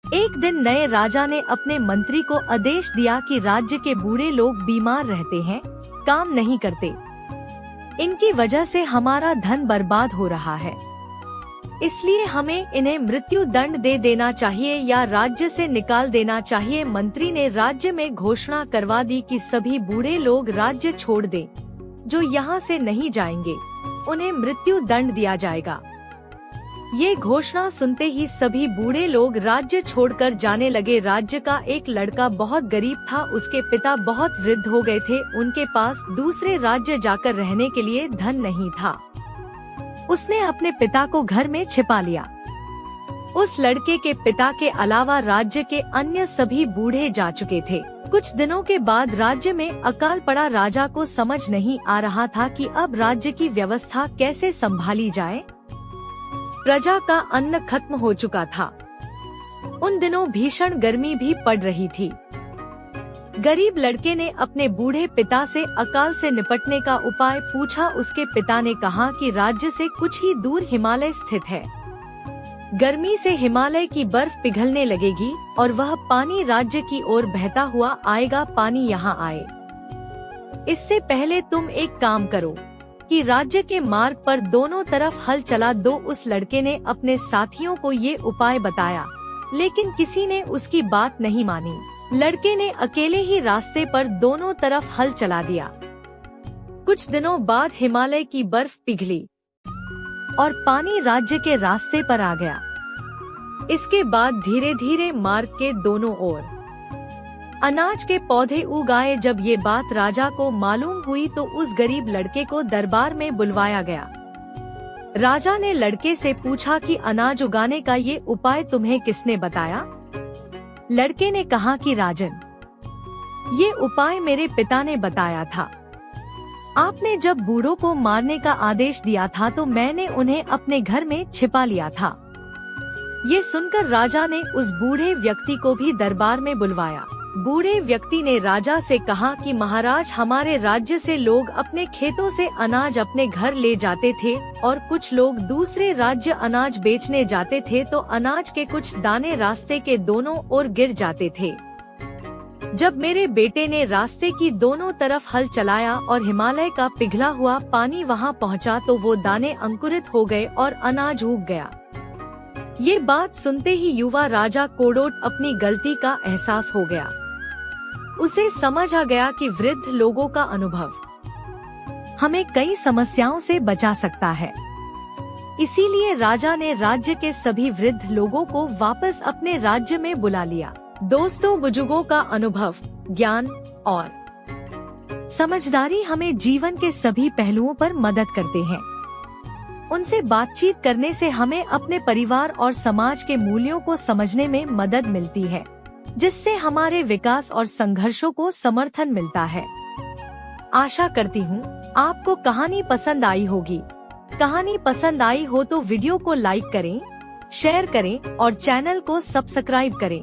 एक दिन नए राजा ने अपने मंत्री को आदेश दिया कि राज्य के बूढ़े लोग बीमार रहते हैं, काम नहीं करते। इनकी वजह से हमारा धन बर्बाद हो रहा है, इसलिए हमें इन्हें मृत्यु दंड दे देना चाहिए या राज्य से निकाल देना चाहिए। मंत्री ने राज्य में घोषणा करवा दी कि सभी बूढ़े लोग राज्य छोड़ दें। जो यहाँ से नहीं जाएंगे उन्हें मृत्यु दंड दिया जाएगा। ये घोषणा सुनते ही सभी बूढ़े लोग राज्य छोड़कर जाने लगे। राज्य का एक लड़का बहुत गरीब था, उसके पिता बहुत वृद्ध हो गए थे, उनके पास दूसरे राज्य जाकर रहने के लिए धन नहीं था। उसने अपने पिता को घर में छिपा लिया। उस लड़के के पिता के अलावा राज्य के अन्य सभी बूढ़े जा चुके थे। कुछ दिनों के बाद राज्य में अकाल पड़ा। राजा को समझ नहीं आ रहा था कि अब राज्य की व्यवस्था कैसे संभाली जाए। प्रजा का अन्न खत्म हो चुका था। उन दिनों भीषण गर्मी भी पड़ रही थी। गरीब लड़के ने अपने बूढ़े पिता से अकाल से निपटने का उपाय पूछा। उसके पिता ने कहा कि राज्य से कुछ ही दूर हिमालय स्थित है। गर्मी से हिमालय की बर्फ पिघलने लगेगी और वह पानी राज्य की ओर बहता हुआ आएगा। पानी यहाँ आए इससे पहले तुम एक काम करो कि राज्य के मार्ग पर दोनों तरफ हल चला दो। उस लड़के ने अपने साथियों को ये उपाय बताया, लेकिन किसी ने उसकी बात नहीं मानी। लड़के ने अकेले ही रास्ते पर दोनों तरफ हल चला दिया। कुछ दिनों बाद हिमालय की बर्फ पिघली और पानी राज्य के रास्ते पर आ गया। इसके बाद धीरे धीरे मार्ग के दोनों ओर अनाज के पौधे उगाए। जब ये बात राजा को मालूम हुई तो उस गरीब लड़के को दरबार में बुलवाया गया। राजा ने लड़के से पूछा कि अनाज उगाने का ये उपाय तुम्हें किसने बताया? लड़के ने कहा कि राजन, ये उपाय मेरे पिता ने बताया था। आपने जब बूढ़ों को मारने का आदेश दिया था तो मैंने उन्हें अपने घर में छिपा लिया था। ये सुनकर राजा ने उस बूढ़े व्यक्ति को भी दरबार में बुलवाया। बूढ़े व्यक्ति ने राजा से कहा कि महाराज, हमारे राज्य से लोग अपने खेतों से अनाज अपने घर ले जाते थे और कुछ लोग दूसरे राज्य अनाज बेचने जाते थे तो अनाज के कुछ दाने रास्ते के दोनों ओर गिर जाते थे। जब मेरे बेटे ने रास्ते की दोनों तरफ हल चलाया और हिमालय का पिघला हुआ पानी वहां पहुंचा तो वो दाने अंकुरित हो गए और अनाज उग गया। ये बात सुनते ही युवा राजा कोडोट अपनी गलती का एहसास हो गया। उसे समझ आ गया कि वृद्ध लोगों का अनुभव हमें कई समस्याओं से बचा सकता है। इसीलिए राजा ने राज्य के सभी वृद्ध लोगों को वापस अपने राज्य में बुला लिया। दोस्तों, बुजुर्गों का अनुभव, ज्ञान और समझदारी हमें जीवन के सभी पहलुओं पर मदद करते हैं। उनसे बातचीत करने से हमें अपने परिवार और समाज के मूल्यों को समझने में मदद मिलती है, जिससे हमारे विकास और संघर्षों को समर्थन मिलता है। आशा करती हूँ आपको कहानी पसंद आई होगी। कहानी पसंद आई हो तो वीडियो को लाइक करें, शेयर करें और चैनल को सब्सक्राइब करें।